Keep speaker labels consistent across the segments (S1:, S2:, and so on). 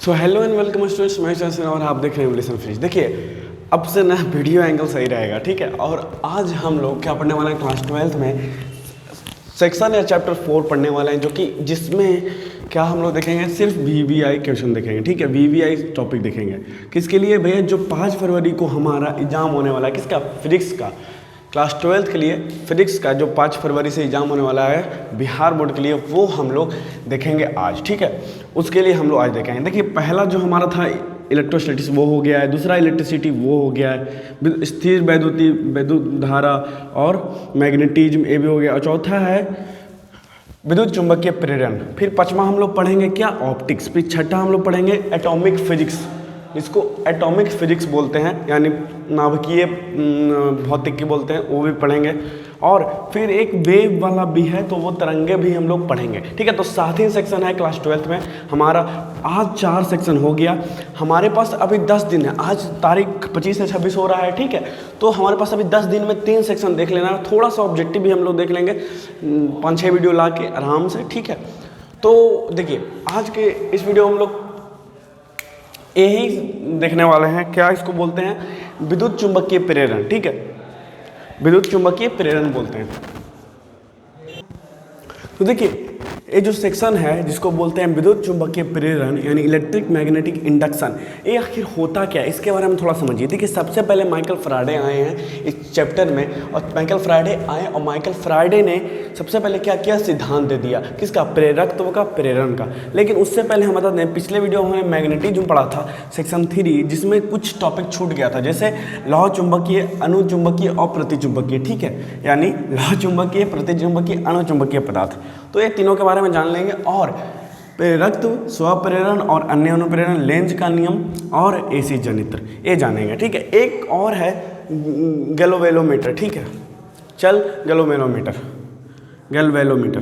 S1: So hello and welcome students, मैं जैसे और आप देख रहे हैं इंग्लिश फ्रीज। देखिए अब से ना वीडियो एंगल सही रहेगा, ठीक है। और आज हम लोग क्या पढ़ने वाले हैं, क्लास 12th में सेक्शन या चैप्टर 4 पढ़ने वाले हैं, जो कि जिसमें क्या हम लोग देखेंगे, सिर्फ वीवीआई क्वेश्चन देखेंगे, ठीक है। वीवीआई टॉपिक देखेंगे किसके लिए भैया, जो 5 फरवरी को हमारा एग्जाम होने वाला है, किसका, फिजिक्स का, क्लास 12th के लिए फिजिक्स का जो 5 फरवरी से एग्जाम होने वाला है बिहार बोर्ड के लिए, वो हम लोग देखेंगे आज, ठीक है। उसके लिए हम लोग आज देखेंगे। देखिए पहला जो हमारा था इलेक्ट्रोस्टैटिक्स वो हो गया है, दूसरा इलेक्ट्रिसिटी वो हो गया है, स्थिर वैद्युत धारा और मैग्नेटिज्म ये भी हो गया, और चौथा है विद्युत चुंबकीय प्रेरण। फिर पांचवा हम लोग पढ़ेंगे क्या, ऑप्टिक्स। फिर छठा हम लोग पढ़ेंगे एटॉमिक फिजिक्स, इसको एटॉमिक फिजिक्स बोलते हैं, यानी नाभिकीय भौतिकी बोलते हैं, वो भी पढ़ेंगे। और फिर एक वेव वाला भी है, तो वो तरंगे भी हम लोग पढ़ेंगे, ठीक है। तो 7 ही सेक्शन है क्लास 12th में हमारा। आज 4 सेक्शन हो गया हमारे पास। अभी 10 दिन है, आज तारीख 25 से 26 हो रहा है, ठीक है। तो हमारे पास अभी 10 दिन में 3 सेक्शन देख लेना है। थोड़ा सा ऑब्जेक्टिव भी हम लोग देख लेंगे 5-6 वीडियो ला के आराम से, ठीक है। तो देखिए आज के इस वीडियो में हम लोग यही देखने वाले हैं, क्या इसको बोलते हैं, विद्युत चुंबकीय प्रेरण, ठीक है। विद्युत चुंबकीय प्रेरण बोलते हैं। तो देखिए ये जो सेक्शन है जिसको बोलते हैं विद्युत चुंबकीय प्रेरण यानी इलेक्ट्रिक मैग्नेटिक इंडक्शन, ये आखिर होता क्या है, इसके बारे में थोड़ा समझिए। देखिए सबसे पहले माइकल फैराडे आए हैं इस चैप्टर में, और माइकल फैराडे आए और माइकल फैराडे ने सबसे पहले क्या किया, सिद्धांत दे दिया, किसका, प्रेरकत्व का, प्रेरण का। लेकिन उससे पहले हम बता दें, पिछले वीडियो में हमने मैग्नेटिज्म पढ़ा था सेक्शन 3, जिसमें कुछ टॉपिक छूट गया था, जैसे लौह चुंबकीय, अनुचुंबकीय और प्रतिचुंबकीय, ठीक है। यानी लौह चुंबकीय, प्रतिचुंबकीय, अनुचुंबकीय पदार्थ, तो ये तीनों के बारे में जान लेंगे। और प्रेरकत्व, स्वप्रेरण और अन्य अनुप्रेरण, लेंज का नियम और एसी जनित्र, ये जानेंगे, ठीक है। एक और है गैल्वेनोमीटर, ठीक है। चल गैल्वेनोमीटर, गैल्वेनोमीटर,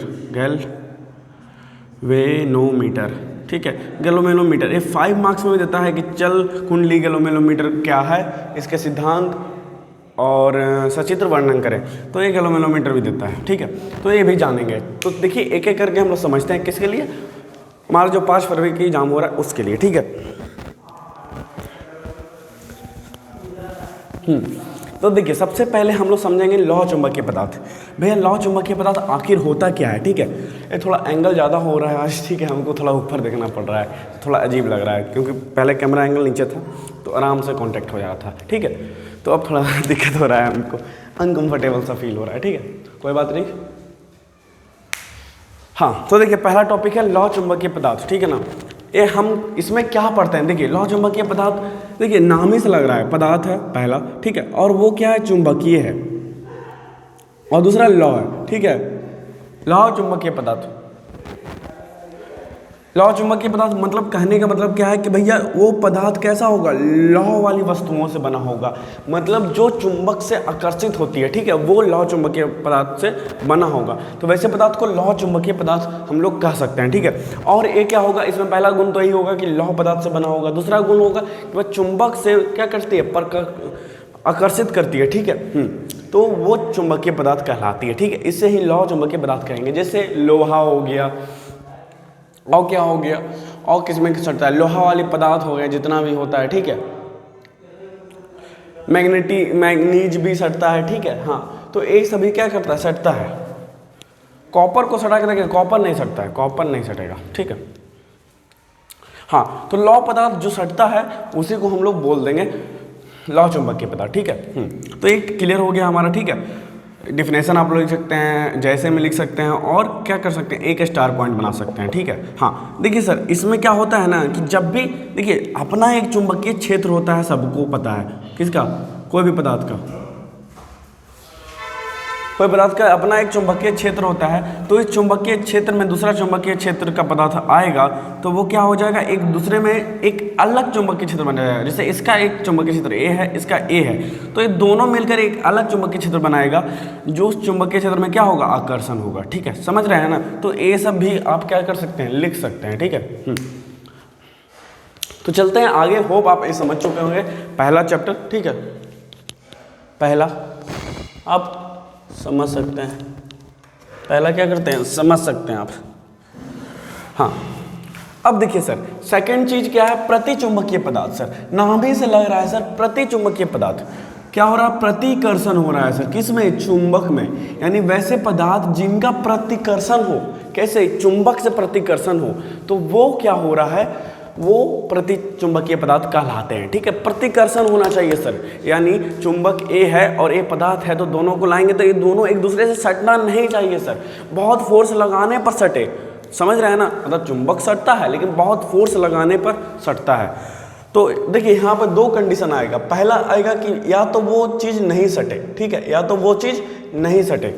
S1: ठीक है। गैल्वेनोमीटर ये 5 मार्क्स में देता है कि चल कुंडली गैल्वेनोमीटर क्या है, इसके सिद्धांत और सचित्र वर्णन करें, तो ये गैल्वेनोमीटर भी देता है, ठीक है। तो ये भी जानेंगे। तो देखिए एक एक करके हम लोग समझते हैं, किसके लिए, हमारा जो 5 फरवरी की एग्जाम हो रहा है उसके लिए, ठीक है। तो देखिए सबसे पहले हम लोग समझेंगे लौह चुंबकीय पदार्थ। भैया लौह चुंबकीय पदार्थ आखिर होता क्या है, ठीक है। ये थोड़ा एंगल ज़्यादा हो रहा है आज, ठीक है, हमको थोड़ा ऊपर देखना पड़ रहा है, थोड़ा अजीब लग रहा है, क्योंकि पहले कैमरा एंगल नीचे था तो आराम से कॉन्टेक्ट हो जाता था, ठीक है। तो अब थोड़ा दिक्कत हो रहा है, हमको अनकम्फर्टेबल सा फील हो रहा है, ठीक है, कोई बात नहीं। हाँ तो देखिए पहला टॉपिक है लौह चुंबकीय पदार्थ, ठीक है ना। ये हम इसमें क्या पढ़ते हैं, देखिए लौह चुंबकीय पदार्थ, देखिए नाम ही से लग रहा है, पदार्थ है पहला, ठीक है, और वो क्या है, चुंबकीय है, और दूसरा लौह है, ठीक है। लौह चुंबकीय पदार्थ, लौह चुंबकीय पदार्थ मतलब कहने का मतलब क्या है कि भैया वो पदार्थ कैसा होगा, लौह वाली वस्तुओं से बना होगा, मतलब जो चुंबक से आकर्षित होती है, ठीक है, वो लौह चुंबकीय पदार्थ से बना होगा। तो वैसे पदार्थ को लौह चुंबकीय पदार्थ हम लोग कह सकते हैं, ठीक है। और ये क्या होगा, इसमें पहला गुण तो यही होगा कि लौह पदार्थ से बना होगा, दूसरा गुण होगा कि वह चुंबक से क्या करती है, आकर्षित करती है, ठीक है। तो वो चुंबकीय पदार्थ कहलाती है, ठीक है। इससे ही लौह चुंबकीय पदार्थ कहेंगे। जैसे लोहा हो गया, और क्या हो गया, और किसमें सटता है, लोहा वाली पदार्थ हो गया जितना भी होता है, ठीक है। मैग्नीज भी सटता है, ठीक है। हाँ तो ये सभी क्या करता है, सटता है। कॉपर को सटा के देखिए, कॉपर नहीं सटता है, कॉपर नहीं सटेगा, ठीक है। हाँ तो लौह पदार्थ जो सटता है उसी को हम लोग बोल देंगे लौह चुंबकीय पदार्थ, ठीक है। तो एक क्लियर हो गया हमारा, ठीक है। डिफिनेशन आप लोग लिख सकते हैं, जैसे में लिख सकते हैं, और क्या कर सकते हैं, एक स्टार पॉइंट बना सकते हैं, ठीक है। हाँ देखिए सर इसमें क्या होता है ना कि जब भी देखिए अपना एक चुंबकीय क्षेत्र होता है, सबको पता है, किसका, कोई भी पदार्थ का, कोई पदार्थ का अपना एक चुंबकीय क्षेत्र होता है। तो इस चुंबकीय क्षेत्र में दूसरा चुंबकीय क्षेत्र का पदार्थ आएगा तो वो क्या हो जाएगा, एक दूसरे में एक अलग चुंबकीय क्षेत्र बन जाएगा। जैसे इसका एक चुंबकीय क्षेत्र ए है, इसका ए है, तो ये दोनों मिलकर एक अलग चुंबकीय क्षेत्र बनाएगा, जो उस चुंबकीय क्षेत्र में क्या होगा, आकर्षण होगा, ठीक है। समझ रहे हैं ना। तो ये सब भी आप क्या कर सकते हैं, लिख सकते हैं, ठीक है। तो चलते हैं आगे। होप आप ये समझ चुके होंगे पहला चैप्टर, ठीक है। पहला आप समझ सकते हैं, पहला क्या करते हैं, समझ सकते हैं आप। हाँ अब देखिए सर, सेकंड चीज क्या है, प्रतिचुंबकीय पदार्थ। सर नाम ही से लग रहा है सर प्रतिचुंबकीय पदार्थ, क्या हो रहा है, प्रतिकर्षण हो रहा है सर, किसमें, चुंबक में। यानी वैसे पदार्थ जिनका प्रतिकर्षण हो, कैसे, चुंबक से प्रतिकर्षण हो, तो वो क्या हो रहा है, वो प्रतिचुंबकीय पदार्थ कहलाते हैं। ठीक है, प्रतिकर्षण होना चाहिए सर, यानी चुंबक ए है और ए पदार्थ है, तो दोनों को लाएंगे तो ये दोनों एक दूसरे से सटना नहीं चाहिए सर, बहुत फोर्स लगाने पर सटे, समझ रहे हैं ना, मतलब चुंबक सटता है लेकिन बहुत फोर्स लगाने पर सटता है। तो देखिए यहाँ पर दो कंडीशन आएगा, पहला आएगा कि या तो वो चीज़ नहीं सटे, ठीक है, या तो वो चीज़ नहीं सटे,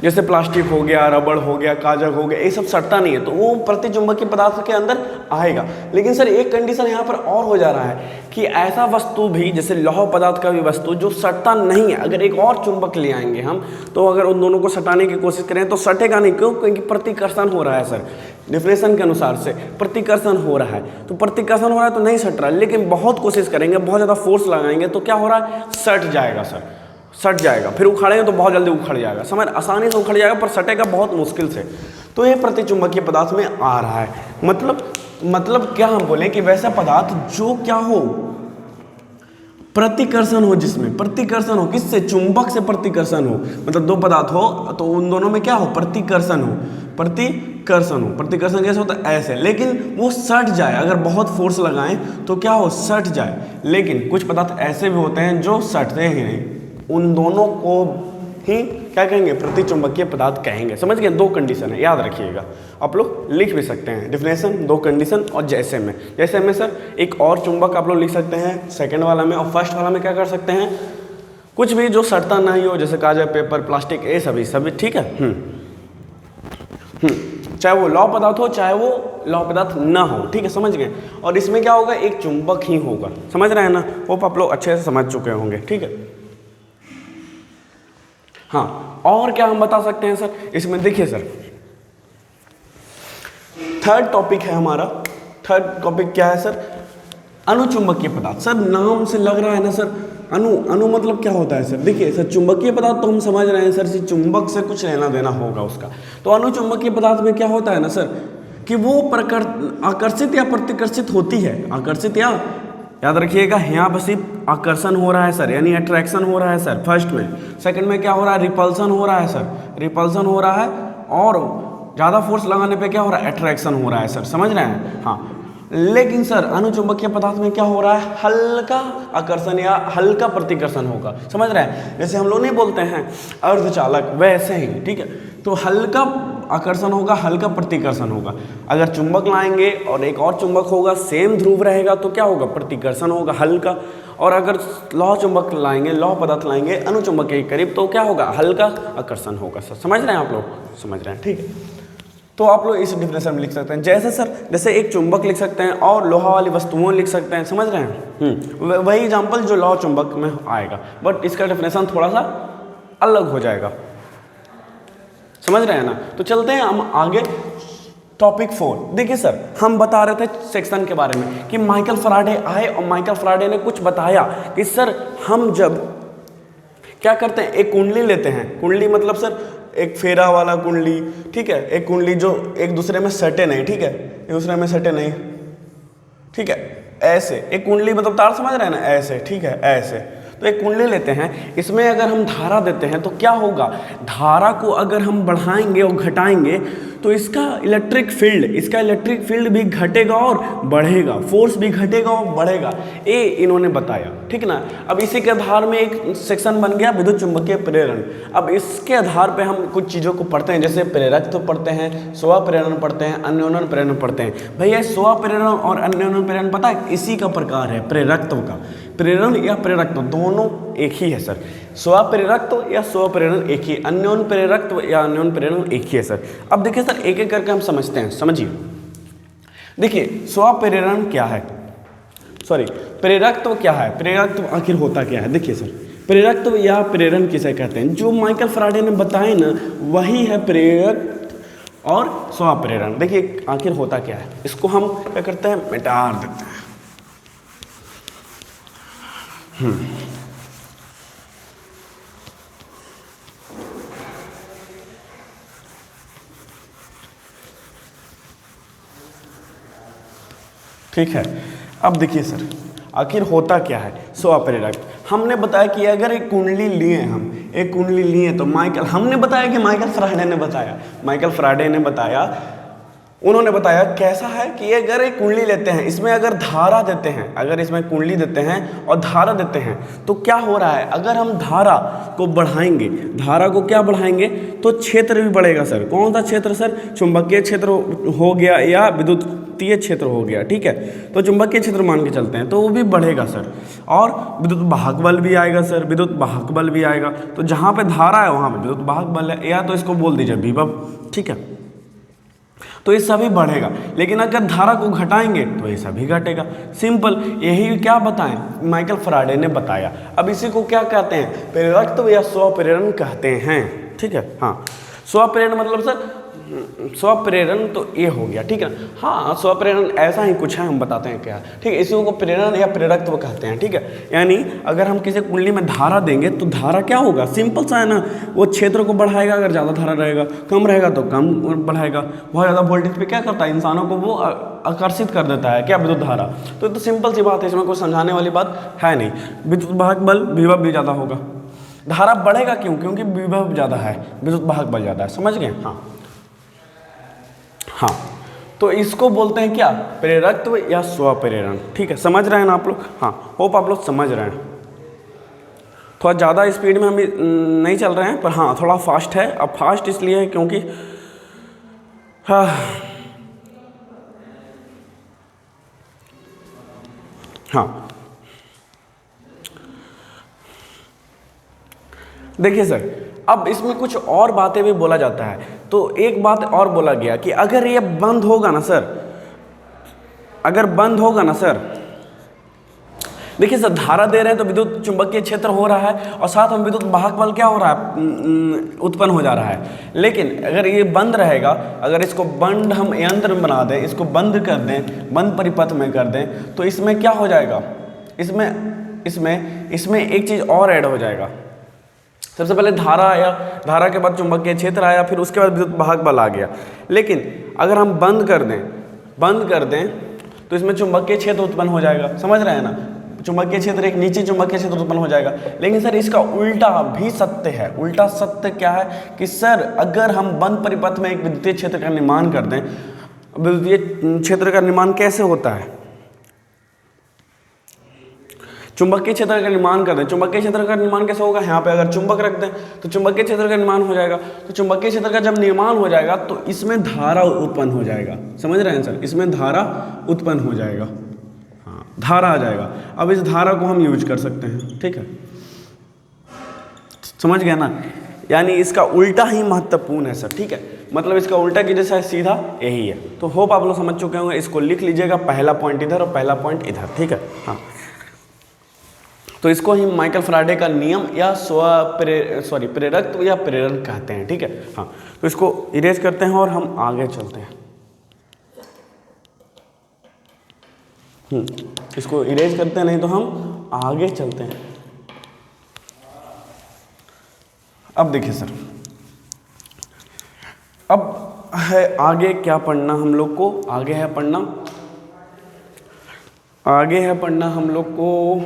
S1: जैसे प्लास्टिक हो गया, रबड़ हो गया, कागज हो गया, ये सब सटता नहीं है, तो वो प्रतिचुंबकीय पदार्थ के अंदर आएगा। लेकिन सर एक कंडीशन यहाँ पर और हो जा रहा है कि ऐसा वस्तु भी, जैसे लौह पदार्थ का भी वस्तु जो सटता नहीं है, अगर एक और चुंबक ले आएंगे हम, तो अगर उन दोनों को सटाने की कोशिश करें तो सटेगा नहीं, क्यों, क्योंकि प्रतिकर्षण हो रहा है सर, डिफिनेशन के अनुसार से प्रतिकर्षण हो रहा है, तो प्रतिकर्षण हो रहा है तो नहीं सट रहा है, लेकिन बहुत कोशिश करेंगे, बहुत ज़्यादा फोर्स लगाएंगे तो क्या हो रहा है, सट जाएगा सर, सट जाएगा, फिर उखाड़ेंगे तो बहुत जल्दी उखड़ जाएगा, समझ, आसानी से उखड़ जाएगा पर सटेगा बहुत मुश्किल से। तो ये प्रतिचुंबकीय पदार्थ में आ रहा है। मतलब क्या हम बोले कि वैसा पदार्थ जो क्या हो, प्रतिकर्षण हो, जिसमें प्रतिकर्षण हो, किससे, चुंबक से प्रतिकर्षण हो, मतलब दो पदार्थ हो तो उन दोनों में क्या हो, प्रतिकर्षण हो, प्रतिकर्षण हो। प्रतिकर्षण कैसे होता है, ऐसे, लेकिन वो सट जाए, अगर बहुत फोर्स लगाएं तो क्या हो, सट जाए। लेकिन कुछ पदार्थ ऐसे भी होते हैं जो सटते ही नहीं, उन दोनों को ही क्या कहेंगे, प्रतिचुंबकीय पदार्थ कहेंगे। समझ गए, दो कंडीशन है, याद रखिएगा, आप लोग लिख भी सकते हैं डिफिनेशन, दो कंडीशन और जैसे में सर एक और चुंबक आप लोग लिख सकते हैं सेकंड वाला में, और फर्स्ट वाला में क्या कर सकते हैं, कुछ भी जो सटता नहीं हो, जैसे कागज, पेपर, प्लास्टिक, ये सभी, ठीक है। चाहे वो लौह पदार्थ हो, चाहे वो लौह पदार्थ ना हो, ठीक है, समझ गए। और इसमें क्या होगा, एक चुंबक ही होगा, समझ रहे हैं ना, होप आप लोग अच्छे से समझ चुके होंगे, ठीक है। हाँ, और क्या हम बता सकते हैं सर इसमें, देखिए सर थर्ड टॉपिक है हमारा, थर्ड टॉपिक क्या है सर, अनुचुंबकीय पदार्थ। सर नाम से लग रहा है ना सर, अनु मतलब क्या होता है सर, देखिए सर चुंबकीय पदार्थ तो हम समझ रहे हैं सर, चुंबक से कुछ लेना देना होगा उसका, तो अनुचुंबकीय पदार्थ में क्या होता है ना सर, कि वो आकर्षित या प्रतिकर्षित होती है, आकर्षित या, याद रखिएगा यहाँ पर सिर्फ आकर्षण हो रहा है सर, यानी अट्रैक्शन हो रहा है सर फर्स्ट में। सेकंड में क्या हो रहा है, रिपल्सन हो रहा है सर, रिपल्सन हो रहा है, और ज़्यादा फोर्स लगाने पे क्या हो रहा है, अट्रैक्शन हो रहा है सर, समझ रहे हैं। हाँ, लेकिन सर अनुचुंबकीय पदार्थ में क्या हो रहा है, हल्का आकर्षण या हल्का प्रतिकर्षण होगा, समझ रहे हैं। जैसे हम लोग नहीं बोलते हैं अर्धचालक, वैसे ही, ठीक है, तो हल्का आकर्षण होगा, हल्का प्रतिकर्षण होगा। अगर चुंबक लाएंगे और एक और चुंबक होगा, सेम ध्रुव रहेगा, तो क्या होगा, प्रतिकर्षण होगा हल्का। और अगर लौह चुंबक लाएंगे, लौह पदार्थ लाएंगे अनुचुंबक के करीब, तो क्या होगा, हल्का आकर्षण होगा सर, समझ रहे हैं आप लोग, समझ रहे हैं, ठीक है। तो आप लोग इस डिफिनेशन में लिख सकते हैं, जैसे सर, जैसे एक चुंबक लिख सकते हैं और लोहा वाली वस्तुओं लिख सकते हैं, समझ रहे हैं। वही एग्जाम्पल जो लौह चुंबक में आएगा, बट इसका डिफिनेशन थोड़ा सा अलग हो जाएगा, समझ रहे हैं ना। तो चलते हैं हम आगे, टॉपिक 4। देखिए सर, हम बता रहे थे सेक्शन के बारे में कि माइकल फैराडे आए और माइकल फैराडे ने कुछ बताया कि सर हम जब क्या करते हैं, एक कुंडली लेते हैं, कुंडली मतलब सर एक फेरा वाला कुंडली, ठीक है, एक कुंडली जो एक दूसरे में सटे नहीं, ठीक है, एक दूसरे में सटे नहीं, ठीक है, ऐसे एक कुंडली, मतलब तार समझ रहे हैं ना, ऐसे, ठीक है, ऐसे। तो एक कुंडली लेते हैं, इसमें अगर हम धारा देते हैं तो क्या होगा, धारा को अगर हम बढ़ाएंगे और घटाएंगे तो इसका इलेक्ट्रिक फील्ड भी घटेगा और बढ़ेगा, फोर्स भी घटेगा और बढ़ेगा, ये इन्होंने बताया, ठीक ना। अब इसी के आधार में एक सेक्शन बन गया विद्युत चुंबकीय प्रेरण। अब इसके आधार पे हम कुछ चीज़ों को पढ़ते हैं, जैसे प्रेरकत्व पढ़ते हैं, स्व प्रेरण पढ़ते हैं, अन्योन्य प्रेरण पढ़ते हैं। भैया स्व प्रेरण और अन्योन्य प्रेरण पता है इसी का प्रकार है, प्रेरकत्व का। प्रेरण या प्रेरकत्व दोनों एक ही है सर, स्व प्रेरकत्व या स्व प्रेरण एक ही, अन्योन्य प्रेरकत्व या अन्योन्य प्रेरण एक ही है सर। अब देखिए सर, एक एक करके हम समझते हैं, समझिए। देखिए स्व प्रेरण क्या है, सॉरी प्रेरकत्व क्या है, प्रेरकत्व आखिर होता क्या है। देखिए सर, प्रेरकत्व या प्रेरण किसे कहते हैं, जो माइकल फैराडे ने बताए ना वही है प्रेरक और स्व प्रेरण। देखिए आखिर होता क्या है, इसको हम क्या करते हैं, मिटा देते हैं। ठीक है। अब देखिए सर, आखिर होता क्या है स्वप्रेरक। हमने बताया कि अगर एक कुंडली लिए, हम एक कुंडली लिए तो हमने बताया कि माइकल फैराडे ने बताया, उन्होंने बताया कैसा है कि अगर एक कुंडली लेते हैं, इसमें अगर धारा देते हैं, अगर इसमें कुंडली देते हैं और धारा देते हैं तो क्या हो रहा है, अगर हम धारा को बढ़ाएंगे, धारा को क्या बढ़ाएंगे तो क्षेत्र भी बढ़ेगा सर। कौन सा क्षेत्र सर? चुंबकीय क्षेत्र हो गया या विद्युतीय क्षेत्र हो गया, ठीक है। तो चुंबकीय क्षेत्र मान के चलते हैं तो वो भी बढ़ेगा सर, और विद्युत वाहक बल भी आएगा सर, विद्युत वाहक बल भी आएगा। तो जहाँ पे धारा है वहाँ पे विद्युत वाहक बल है, या तो इसको बोल दीजिए विभव, ठीक है। तो ये सभी बढ़ेगा, लेकिन अगर धारा को घटाएंगे तो ये सभी घटेगा। सिंपल, यही क्या बताएं माइकल फैराडे ने बताया। अब इसी को क्या कहते हैं? प्रेरकत्व या स्वप्रेरण कहते हैं, ठीक है। हाँ, स्वप्रेरण मतलब सर स्वप्रेरण तो ये हो गया, ठीक है। हाँ, स्वप्रेरण ऐसा ही कुछ है, हम बताते हैं क्या, ठीक है। इसी को प्रेरण या प्रेरकत्व कहते हैं, ठीक है। यानी अगर हम किसी कुंडली में धारा देंगे तो धारा क्या होगा, सिंपल सा है ना, वो क्षेत्र को बढ़ाएगा। अगर ज़्यादा धारा रहेगा, कम रहेगा तो कम बढ़ाएगा। बहुत ज़्यादा वोल्टेज पे क्या करता है, इंसानों को वो आकर्षित कर देता है, क्या, विद्युत धारा। तो सिंपल सी बात है, इसमें कोई समझाने वाली बात है नहीं। विद्युत वाहक बल, विभव भी ज़्यादा होगा। धारा बढ़ेगा क्यों? क्योंकि विभव ज़्यादा है, विद्युत वाहक बल ज़्यादा है। समझ गए? हाँ, तो इसको बोलते हैं क्या, प्रेरकत्व या स्वप्रेरण, ठीक है। समझ रहे हैं ना आप लोग? हाँ, होप आप लोग समझ रहे हैं। थोड़ा ज़्यादा स्पीड में हम नहीं चल रहे हैं, पर हाँ थोड़ा फास्ट है। अब फास्ट इसलिए है क्योंकि हाँ देखिए सर, अब इसमें कुछ और बातें भी बोला जाता है। तो एक बात और बोला गया कि अगर ये बंद होगा ना सर, अगर बंद होगा ना सर, देखिए सर, धारा दे रहे हैं तो विद्युत चुंबकीय क्षेत्र हो रहा है और साथ में विद्युत वाहक बल क्या हो रहा है, उत्पन्न हो जा रहा है। लेकिन अगर ये बंद रहेगा, अगर इसको बंद हम यंत्र में बना दें, इसको बंद कर दें, बंद परिपथ में कर दें, तो इसमें क्या हो जाएगा, इसमें एक चीज़ और ऐड हो जाएगा। सबसे पहले धारा आया, धारा के बाद चुंबकीय क्षेत्र आया, फिर उसके बाद विद्युत वाहक बल आ गया। लेकिन अगर हम बंद कर दें तो इसमें चुंबकीय क्षेत्र उत्पन्न हो जाएगा। समझ रहे हैं ना, चुंबकीय क्षेत्र, एक नीचे चुंबकीय क्षेत्र उत्पन्न हो जाएगा। लेकिन सर इसका उल्टा भी सत्य है। उल्टा सत्य क्या है कि सर अगर हम बंद परिपथ में एक विद्युतीय क्षेत्र का निर्माण कर दें, विद्युतीय क्षेत्र का निर्माण कैसे होता है, चुंबकीय क्षेत्र का निर्माण कर दें। चुंबकीय क्षेत्र का निर्माण कैसे होगा, यहाँ पे अगर चुंबक रख दें तो चुंबकीय क्षेत्र का निर्माण हो जाएगा। तो चुंबकीय क्षेत्र का जब निर्माण हो जाएगा तो इसमें धारा उत्पन्न हो जाएगा। समझ रहे हैं सर, इसमें धारा उत्पन्न हो जाएगा, हाँ धारा आ जाएगा। अब इस धारा को हम यूज कर सकते हैं, ठीक है, समझ गया ना। यानी इसका उल्टा ही महत्वपूर्ण है सर, ठीक है। मतलब इसका उल्टा की जैसा सीधा यही है। तो होप आप लोग समझ चुके होंगे। इसको लिख लीजिएगा, पहला पॉइंट इधर और पहला पॉइंट इधर, ठीक है। हाँ, तो इसको ही माइकल फैराडे का नियम या प्रेरकत्व या प्रेरण कहते हैं, ठीक है। हाँ, तो इसको इरेज करते हैं और हम आगे चलते हैं। इसको इरेज करते हैं, नहीं तो हम आगे चलते हैं। अब देखिए सर, अब है आगे क्या पढ़ना हम लोग को, आगे है पढ़ना हम लोग को,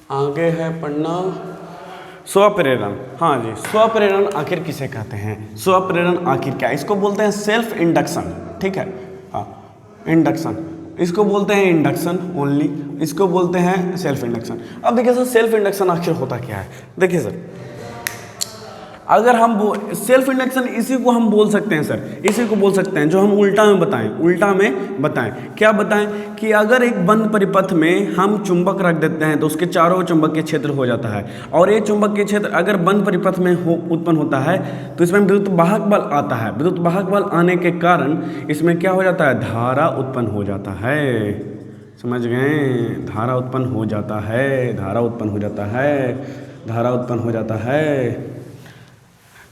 S1: आगे है पढ़ना स्वप्रेरण। हाँ जी, स्वप्रेरण आखिर किसे कहते हैं, स्वप्रेरण आखिर क्या है? इसको बोलते हैं सेल्फ इंडक्शन, ठीक है। हाँ, इंडक्शन, इसको बोलते हैं इंडक्शन ओनली, इसको बोलते हैं सेल्फ इंडक्शन। अब देखिए सर, सेल्फ इंडक्शन आखिर होता क्या है? देखिए सर, अगर हम सेल्फ इंडक्शन इसी को हम बोल सकते हैं सर, इसी को बोल सकते हैं जो हम उल्टा में बताएं। क्या बताएं कि अगर एक बंद परिपथ में हम चुंबक रख देते हैं तो उसके चारों ओर चुंबकीय क्षेत्र हो जाता है, और ये चुंबकीय क्षेत्र अगर बंद परिपथ में उत्पन्न होता है तो इसमें विद्युत वाहक बल आता है। विद्युत वाहक बल आने के कारण इसमें क्या हो जाता है, धारा उत्पन्न हो जाता है। समझ गए, धारा उत्पन्न हो जाता है, धारा उत्पन्न हो जाता है, धारा उत्पन्न हो जाता है,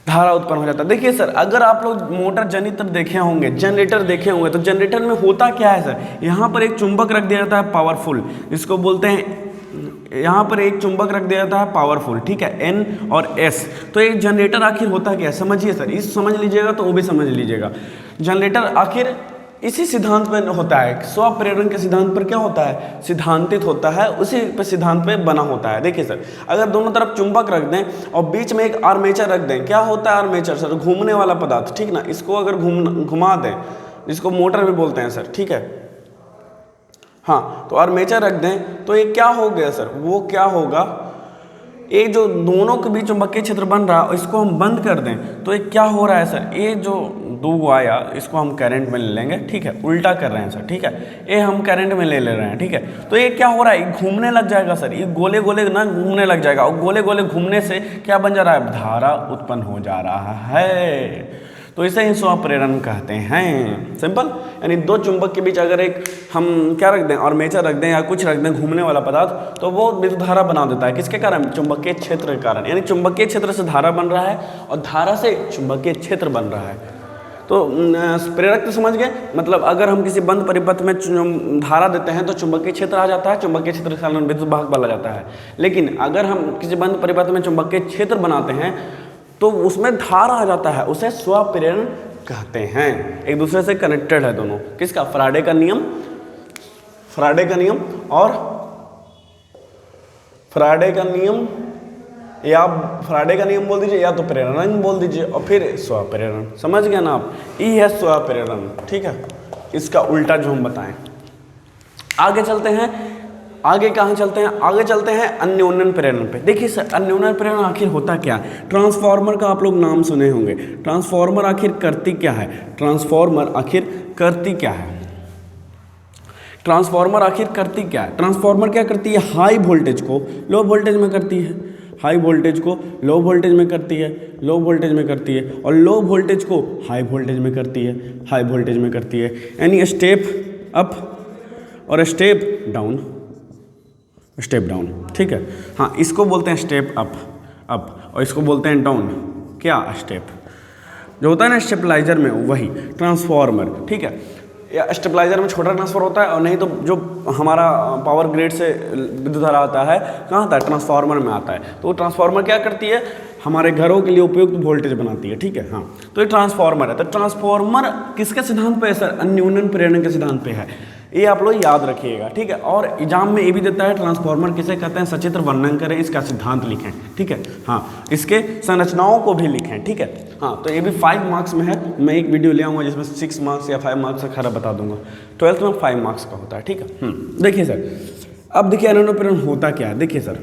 S1: धारा उत्पन्न हो जाता है। देखिए सर, अगर आप लोग मोटर जनरेटर देखे होंगे, तो जनरेटर में होता क्या है सर, यहाँ पर एक चुंबक रख दिया जाता है पावरफुल, इसको बोलते हैं, यहाँ पर एक चुंबक रख दिया जाता है पावरफुल, ठीक है, N और S। तो एक जनरेटर आखिर होता क्या है, समझिए सर, इस समझ लीजिएगा तो वो भी समझ लीजिएगा। जनरेटर आखिर इसी सिद्धांत पर होता है, स्वप्रेरण के सिद्धांत पर क्या होता है, सिद्धांतित होता है, उसी पे सिद्धांत पे बना होता है। देखिए सर, अगर दोनों तरफ चुंबक रख दें और बीच में एक आर्मेचर रख दें, क्या होता है आर्मेचर सर, घूमने वाला पदार्थ, ठीक ना। इसको अगर घुमा दें, जिसको मोटर भी बोलते हैं सर, ठीक है, हाँ, तो आर्मेचर रख दें तो ये क्या हो गया सर, वो क्या होगा, ये जो दोनों के बीच चुंबकीय क्षेत्र बन रहा है इसको हम बंद कर दें तो ये क्या हो रहा है सर, ये जो दो आया इसको हम करंट में ले लेंगे, ठीक है, उल्टा कर रहे हैं सर, ठीक है, ये हम करंट में ले रहे हैं, ठीक है। तो ये क्या हो रहा है, ये घूमने लग जाएगा सर, ये गोले गोले ना घूमने लग जाएगा, और गोले गोले घूमने से क्या बन जा रहा है, धारा उत्पन्न हो जा रहा है। तो इसे ही स्वप्रेरण कहते हैं, सिंपल। यानी दो चुंबक के बीच अगर एक हम क्या रख दें, आर्मेचर रख दें या कुछ रख दें घूमने वाला पदार्थ, तो वो विद्युत धारा बना देता है, किसके कारण, चुंबकीय क्षेत्र के कारण। यानी चुंबकीय क्षेत्र से धारा बन रहा है और धारा से चुंबकीय क्षेत्र बन रहा है। तो प्रेरक तो समझ गए, मतलब अगर हम किसी बंद परिपथ में धारा देते हैं तो चुंबकीय क्षेत्र आ जाता है, चुंबकीय क्षेत्र के कारण विद्युत वाहक बल आ जाता है। लेकिन अगर हम किसी बंद परिपथ में चुंबकीय क्षेत्र बनाते हैं तो उसमें धारा आ जाता है, उसे स्वप्रेरण कहते हैं। एक दूसरे से कनेक्टेड है दोनों, किसका, फैराडे का नियम, फैराडे का नियम और फैराडे का नियम, या फैराडे का नियम बोल दीजिए या तो प्रेरण बोल दीजिए, और फिर स्वप्रेरण, समझ गए ना आप, ई है स्वप्रेरण, ठीक है। इसका उल्टा जो हम बताएं। आगे चलते हैं, आगे कहाँ चलते हैं, आगे चलते हैं अन्योन्यन प्रेरण पे। देखिए सर, अन्योन्यन प्रेरण आखिर होता क्या है। ट्रांसफार्मर का आप लोग नाम सुने होंगे, ट्रांसफार्मर आखिर करती क्या है, ट्रांसफार्मर आखिर करती क्या है, ट्रांसफार्मर आखिर करती क्या है। ट्रांसफार्मर क्या करती है, हाई वोल्टेज को लो वोल्टेज में करती है, हाई वोल्टेज को लो वोल्टेज में करती है, लो वोल्टेज में करती है, और लो वोल्टेज को हाई वोल्टेज में करती है, हाई वोल्टेज में करती है। यानी स्टेप अप और स्टेप डाउन, स्टेप डाउन, ठीक है। हाँ, इसको बोलते हैं स्टेप अप और इसको बोलते हैं डाउन, क्या, स्टेप। जो होता है ना स्टेबलाइजर में, वही ट्रांसफार्मर, ठीक है। या स्टेबलाइजर में छोटा ट्रांसफर होता है, और नहीं तो जो हमारा पावर ग्रिड से विद्युत धारा आता है कहाँ आता है, ट्रांसफार्मर में आता है। तो वो ट्रांसफार्मर क्या करती है, हमारे घरों के लिए उपयुक्त वोल्टेज बनाती है, ठीक है। हाँ, तो ये ट्रांसफार्मर है। तो ट्रांसफार्मर किसके सिद्धांत पे है सर, अन्योन्यन प्रेरण के सिद्धांत पे है, ये आप लोग याद रखिएगा, ठीक है। और एग्जाम में ये भी देता है, ट्रांसफार्मर किसे कहते हैं, सचित्र वर्णन करें, इसका सिद्धांत लिखें, ठीक है। हाँ, इसके संरचनाओं को भी लिखें, ठीक है। हाँ, तो ये भी 5 मार्क्स में है। मैं एक वीडियो ले आऊँगा जिसमें 6 मार्क्स या 5 मार्क्स का खरा बता दूंगा। 12th में 5 मार्क्स का होता है, ठीक है। देखिए सर, अब देखिए अन्योन्यन प्रेरण होता क्या है। देखिए सर,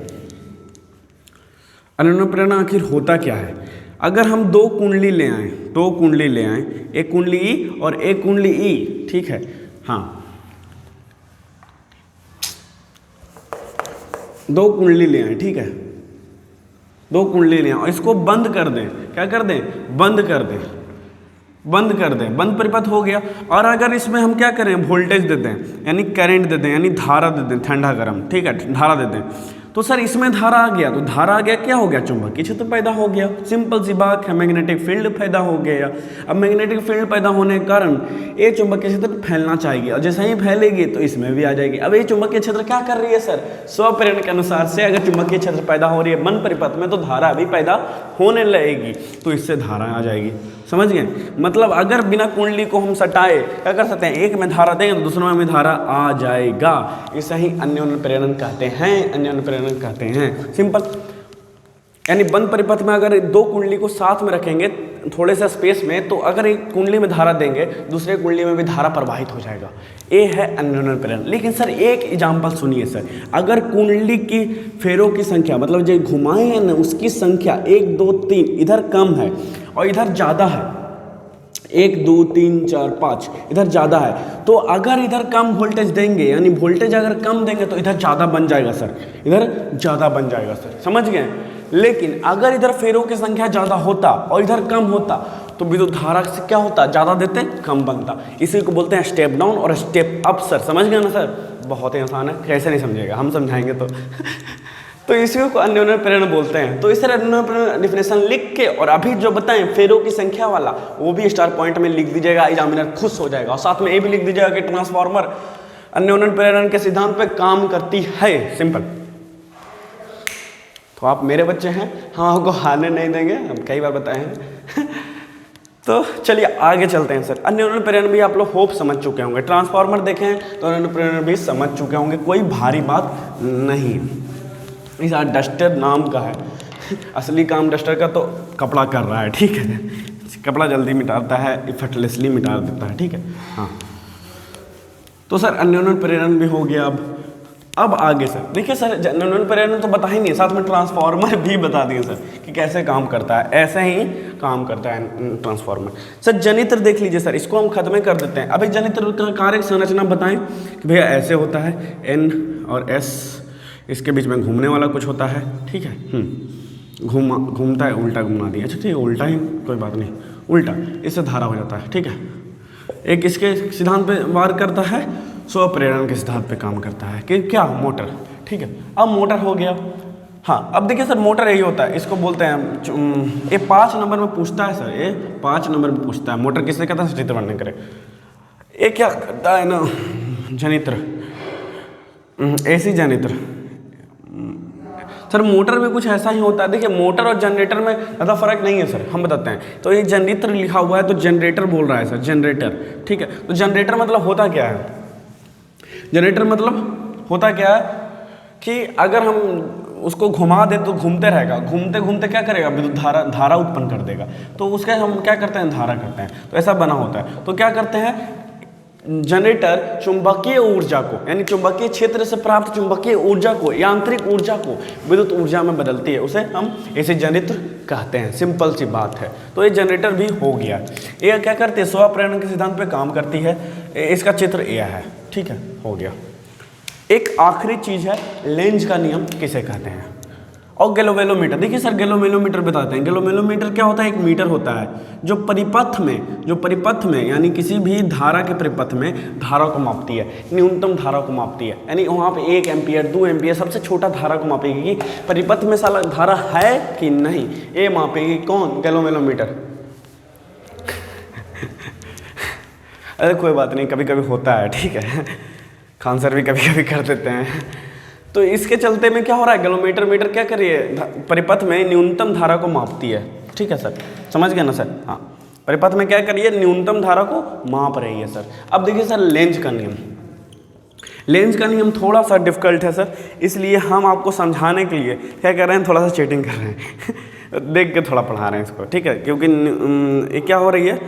S1: अन्योन्यन प्रेरण आखिर होता क्या है। अगर हम दो कुंडली ले आए, दो कुंडली ले आए, एक कुंडली ई और एक कुंडली ई, ठीक है। हाँ, दो कुंडली ले आए, ठीक है, दो कुंडली ले आए और इसको बंद कर दें, क्या कर दें, बंद कर दें, बंद कर दें, बंद परिपथ हो गया। और अगर इसमें हम क्या करें, वोल्टेज दे दें, यानी करंट दे दें, यानी धारा दे दें, ठंडा गर्म, ठीक है, धारा दे दें, तो सर इसमें धारा आ गया, तो धारा आ गया, क्या हो गया, चुंबकीय क्षेत्र पैदा हो गया। सिंपल सी बात है, मैग्नेटिक फील्ड पैदा हो गया। अब मैग्नेटिक फील्ड पैदा होने के कारण ये चुंबकीय क्षेत्र फैलना चाहिए, और जैसे ही फैलेगी तो इसमें भी आ जाएगी। अब ये चुंबकीय क्षेत्र क्या कर रही है सर, स्वप्रेरण के अनुसार से अगर चुंबकीय क्षेत्र पैदा हो रही है बंद परिपथ में, तो धारा भी पैदा होने लगेगी, तो इससे धारा आ जाएगी। समझ गए, मतलब अगर बिना कुंडली को हम सटाए क्या कर सकते हैं, एक में धारा देंगे तो दूसरे में धारा आ जाएगा। इसे ही अन्योन्यन प्रेरण कहते हैं, अन्योन्यन प्रेरण कहते हैं, सिंपल। यानी बंद परिपथ में अगर दो कुंडली को साथ में रखेंगे थोड़े से स्पेस में, तो अगर एक कुंडली में धारा देंगे दूसरे कुंडली में भी धारा प्रवाहित हो जाएगा। ये है अन्योन्यन प्रेरण। लेकिन सर एक एग्जाम्पल सुनिए सर, अगर कुंडली की फेरों की संख्या, मतलब जो घुमाए हैं ना उसकी संख्या 1 2 3 इधर कम है और इधर ज़्यादा है, 1 2 3 4 5 इधर ज़्यादा है, तो अगर इधर कम वोल्टेज देंगे, यानी वोल्टेज अगर कम देंगे तो इधर ज़्यादा बन जाएगा सर, इधर ज़्यादा बन जाएगा सर, समझ गए। लेकिन अगर इधर फेरों की संख्या ज़्यादा होता और इधर कम होता तो विद्युत धारा से क्या होता, ज़्यादा देते कम बनता। इसी को बोलते हैं स्टेप डाउन और स्टेप अप सर, समझ गए ना सर। बहुत ही आसान है, कैसे नहीं समझेगा, हम समझाएंगे तो तो इसी को अन्योन्यन प्रेरण बोलते हैं। तो इस तरह अन्योन्यन प्रेरण डिफिनेशन लिख के और अभी जो बताएं फेरों की संख्या वाला वो भी स्टार पॉइंट में लिख दीजिएगा, एग्जामिनर खुश हो जाएगा। और साथ में ये भी लिख दीजिएगा कि ट्रांसफार्मर अन्योन्यन प्रेरण के सिद्धांत पे काम करती है, सिंपल। तो आप मेरे बच्चे हैं, हम आपको हारने नहीं देंगे, हम कई बार बताए हैं। तो चलिए आगे चलते हैं सर। अन्य प्रेरण भी आप लोग होप समझ चुके होंगे, ट्रांसफार्मर देखे हैं तो अन्य प्रेरण भी समझ चुके होंगे, कोई भारी बात नहीं। इस डस्टर नाम का है, असली काम डस्टर का तो कपड़ा कर रहा है, ठीक है, कपड़ा जल्दी मिटाता है, इफर्टलेसली मिटा देता है, ठीक है। हाँ, तो सर अन्योन्य प्रेरण भी हो गया। अब आगे सर देखिए सर, अन्योन्य प्रेरण तो बता ही नहीं, साथ में ट्रांसफार्मर भी बता दिए सर कि कैसे काम करता है। ऐसे ही काम करता है ट्रांसफार्मर। सर जनित्र देख लीजिए सर, इसको हम खत्म कर देते हैं। अभी जनित्र का कार्य संरचना बताएं कि भैया ऐसे होता है, N और S, इसके बीच में घूमने वाला कुछ होता है, ठीक है। घूमता है, उल्टा घुमा दिया, अच्छा ठीक है, उल्टा ही कोई बात नहीं, उल्टा, इससे धारा हो जाता है, ठीक है। एक इसके सिद्धांत पे वार करता है, स्वप्रेरण के सिद्धांत पे काम करता है कि क्या, मोटर, ठीक है। अब मोटर हो गया। हाँ, अब देखिए सर मोटर यही होता है, इसको बोलते हैं, ये 5 नंबर में पूछता है सर, ये 5 नंबर में पूछता है, मोटर किससे कहता है, सचित्र वर्णन करें। ये क्या करता है ना, जनित्र, ऐसी जनित्र। सर मोटर में कुछ ऐसा ही होता है। देखिए मोटर और जनरेटर में ज़्यादा फर्क नहीं है सर, हम बताते हैं। तो ये जनित्र लिखा हुआ है तो जनरेटर बोल रहा है सर, जनरेटर, ठीक है। तो जनरेटर मतलब होता क्या है, जनरेटर मतलब होता क्या है कि अगर हम उसको घुमा दें तो घूमते रहेगा, घूमते घूमते क्या करेगा, विद्युत धारा उत्पन्न कर देगा। तो उसका हम क्या करते हैं, धारा करते हैं, तो ऐसा बना होता है। तो क्या करते हैं, जनरेटर चुंबकीय ऊर्जा को, यानी चुंबकीय क्षेत्र से प्राप्त चुंबकीय ऊर्जा को, यांत्रिक ऊर्जा को विद्युत ऊर्जा में बदलती है, उसे हम ऐसे जनित्र कहते हैं। सिंपल सी बात है। तो ये जनरेटर भी हो गया। ये क्या करती है, स्वप्रेरण के सिद्धांत पे काम करती है। इसका चित्र यह है, ठीक है, हो गया। एक आखिरी चीज है, लेंज का नियम किसे कहते हैं, और गैलोवेलोमीटर। देखिए सर गैलोवेलोमीटर बताते हैं। गैलोवेलोमीटर क्या होता है, एक मीटर होता है जो परिपथ में यानी किसी भी धारा के परिपथ में धारा को मापती है, न्यूनतम धारा को मापती है। यानी वहाँ पे 1 एम्पियर 2 एम्पियर सबसे छोटा धारा को मापेगी कि परिपथ में साला धारा है कि नहीं, ये मापेगी कौन, गैलोवेलोमीटर। अरे कोई बात नहीं, कभी कभी होता है, ठीक है, खान सर भी कभी कभी कर देते हैं। तो इसके चलते में क्या हो रहा है, गैलोमीटर मीटर क्या करिए, परिपथ में न्यूनतम धारा को मापती है, ठीक है सर, समझ गए ना सर। हाँ, परिपथ में क्या करिए, न्यूनतम धारा को माप रही है सर। अब देखिए सर लेंज का नियम, लेंज का नियम थोड़ा सा डिफिकल्ट है सर, इसलिए हम आपको समझाने के लिए क्या कर रहे हैं, थोड़ा सा चीटिंग कर रहे हैं देख के थोड़ा पढ़ा रहे हैं इसको, ठीक है। क्योंकि ये क्या हो रही है,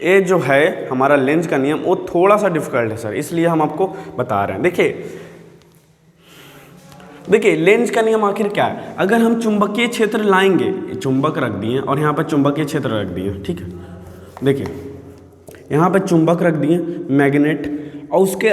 S1: ये जो है हमारा लेंज का नियम वो थोड़ा सा डिफिकल्ट है सर, इसलिए हम आपको बता रहे हैं। देखिए लेंज का नियम आखिर क्या है, अगर हम चुंबकीय क्षेत्र लाएंगे, चुंबक रख दिए और यहाँ पर चुंबकीय क्षेत्र रख दिए, ठीक है। देखिए यहाँ पर चुंबक रख दिए, मैग्नेट, और उसके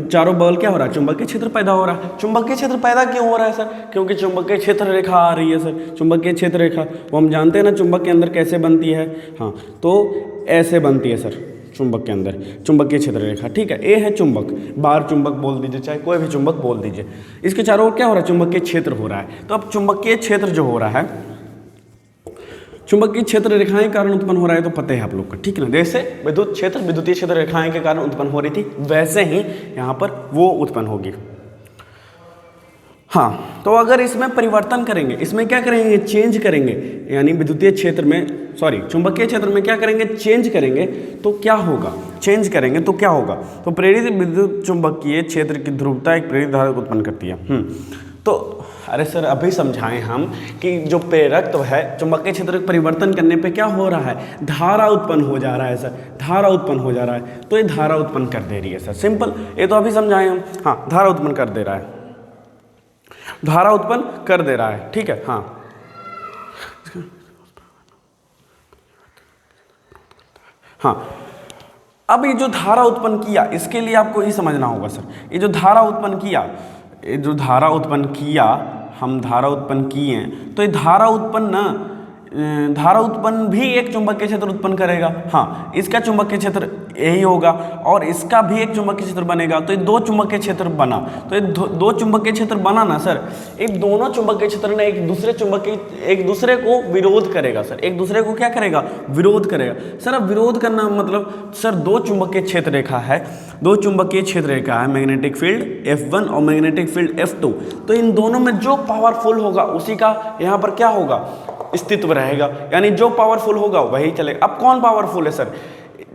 S1: चारों बगल क्या हो रहा है, चुंबकीय क्षेत्र पैदा हो रहा है। चुंबकीय क्षेत्र पैदा क्यों हो रहा है सर, क्योंकि चुंबकीय क्षेत्र रेखा आ रही है सर। चुंबकीय क्षेत्र रेखा वो हम जानते हैं ना चुंबक के अंदर कैसे बनती है, हाँ, तो ऐसे बनती है सर चुंबक के अंदर, चुंबकीय क्षेत्र रेखा, ठीक है। ए है चुंबक, बार चुंबक बोल दीजिए, चाहे कोई भी चुंबक बोल दीजिए। इसके चारों ओर क्या हो रहा है, चुंबकीय क्षेत्र हो रहा है। तो अब चुंबकीय क्षेत्र जो हो रहा है, चुंबकीय क्षेत्र रेखाएं के कारण उत्पन्न हो रहा है, तो पता है आप लोग का, ठीक है ना। जैसे विद्युत क्षेत्र विद्युतीय क्षेत्र रेखाएं के कारण उत्पन्न हो रही थी, वैसे ही यहाँ पर वो उत्पन्न होगी। हाँ, तो अगर इसमें परिवर्तन करेंगे, इसमें क्या करेंगे, चेंज करेंगे, यानी विद्युतीय क्षेत्र में चुंबकीय क्षेत्र में क्या करेंगे, चेंज करेंगे, तो क्या होगा, चेंज करेंगे तो क्या होगा, तो प्रेरित विद्युत चुंबकीय क्षेत्र की ध्रुवता एक प्रेरित धारा को उत्पन्न करती है। तो अरे सर अभी समझाएं हम कि जो प्रेरक तो है, चुंबकीय क्षेत्र परिवर्तन करने पे क्या हो रहा है, धारा उत्पन्न हो जा रहा है सर, धारा उत्पन्न हो जा रहा है। तो ये धारा उत्पन्न कर दे रही है सर, सिंपल, ये तो अभी समझाएं हम। हाँ, धारा उत्पन्न कर दे रहा है, धारा उत्पन्न कर दे रहा है, ठीक है। हाँ, हाँ, अब ये जो धारा उत्पन्न किया, इसके लिए आपको ये समझना होगा सर, ये जो धारा उत्पन्न किया, ये जो धारा उत्पन्न किया, हम धारा उत्पन्न किए, तो ये धारा उत्पन्न भी एक चुंबकीय क्षेत्र उत्पन्न करेगा। हाँ, इसका चुंबकीय क्षेत्र यही होगा और इसका भी एक चुंबकीय क्षेत्र बनेगा, तो ये 2 चुंबकीय क्षेत्र बना। तो ये 2 चुंबकीय क्षेत्र बना ना सर, एक दोनों चुंबकीय क्षेत्र ने एक दूसरे को विरोध करेगा सर, एक दूसरे को क्या करेगा, विरोध करेगा सर। अब विरोध करना मतलब सर 2 चुंबकीय क्षेत्र रेखा है, 2 चुंबकीय क्षेत्र रेखा है, मैग्नेटिक फील्ड F1 और मैग्नेटिक फील्ड F2। तो इन दोनों में जो पावरफुल होगा उसी का यहाँ पर क्या होगा, अस्तित्व रहेगा, यानी जो पावरफुल होगा वही चलेगा। अब कौन पावरफुल है सर?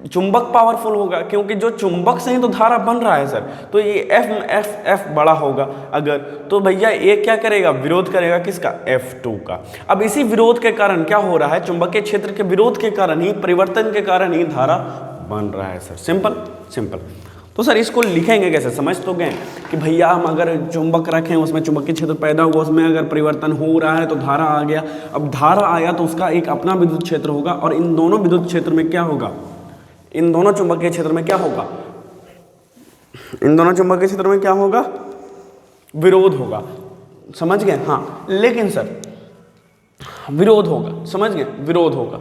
S1: चुंबक पावरफुल होगा, क्योंकि जो चुंबक से ही तो धारा बन रहा है सर। तो ये एफ बड़ा होगा अगर, तो भैया ये क्या करेगा? विरोध करेगा किसका? F2 का। अब इसी विरोध के कारण क्या हो रहा है? चुंबकीय क्षेत्र के विरोध के कारण ही, परिवर्तन के कारण ही धारा बन रहा है सर। Simple simple. तो सर इसको लिखेंगे कैसे? समझ तो गए कि भैया हम अगर चुंबक रखें, उसमें चुंबकीय क्षेत्र पैदा हुआ, उसमें अगर परिवर्तन हो रहा है तो धारा आ गया। अब धारा आया तो उसका एक अपना विद्युत क्षेत्र होगा, और इन दोनों विद्युत क्षेत्र में क्या होगा? इन दोनों चुंबकीय क्षेत्र में क्या होगा? इन दोनों चुंबकीय क्षेत्र में क्या होगा? विरोध होगा। समझ गए? हाँ, लेकिन सर विरोध होगा, समझ गए? विरोध होगा,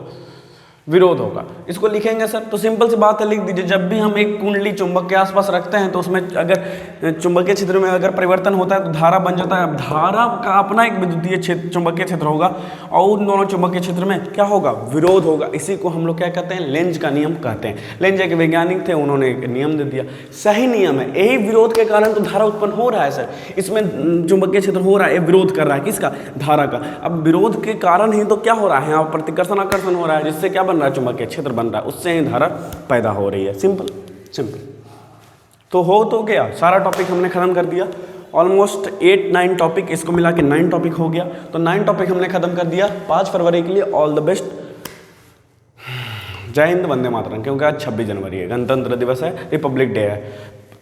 S1: विरोध होगा। इसको लिखेंगे सर, तो सिंपल सी बात है, लिख दीजिए। जब भी हम एक कुंडली चुंबक के आसपास रखते हैं तो उसमें अगर चुंबकीय क्षेत्र में अगर परिवर्तन होता है तो धारा बन जाता है। अब धारा का अपना एक विद्युतीय क्षेत्र, चुंबकीय क्षेत्र होगा, और उन दोनों चुंबकीय क्षेत्र में क्या होगा? विरोध होगा। इसी को हम लोग क्या कहते हैं? लेंज का नियम कहते हैं। लेंज एक वैज्ञानिक थे, उन्होंने एक नियम दे दिया, सही नियम है। यही विरोध के कारण तो धारा उत्पन्न हो रहा है सर। इसमें चुंबकीय क्षेत्र हो रहा है, विरोध कर रहा है किसका? धारा का। अब विरोध के कारण ही तो क्या हो रहा है? यहाँ प्रतिकर्षण आकर्षण हो रहा है, जिससे क्या बन रहा है? चुंबकीय क्षेत्र बन रहा है, उससे ही धारा पैदा हो रही है। Simple simple. तो हो तो गया, सारा टॉपिक हमने खत्म कर दिया। ऑलमोस्ट 8-9 टॉपिक, इसको मिला के 9 टॉपिक हो गया। तो 9 टॉपिक हमने खत्म कर दिया। 5 फरवरी के लिए ऑल द बेस्ट। जय हिंद, वंदे मातरम। क्योंकि आज 26 जनवरी है, गणतंत्र दिवस है, रिपब्लिक डे है।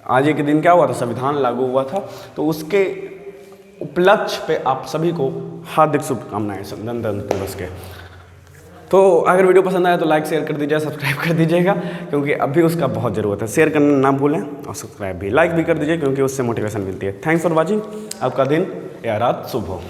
S1: आज एक दिन क्या हुआ था? संविधान लागू हुआ था। तो उसके उपलक्ष्य पे आप सभी को हार्दिक शुभकामनाएं गणतंत्र दिवस के। तो अगर वीडियो पसंद आया तो लाइक शेयर कर दीजिए, सब्सक्राइब कर दीजिएगा, क्योंकि अभी उसका बहुत ज़रूरत है। शेयर करना ना भूलें, और सब्सक्राइब भी, लाइक भी कर दीजिए, क्योंकि उससे मोटिवेशन मिलती है। Thanks for watching. आपका दिन या रात शुभ हो।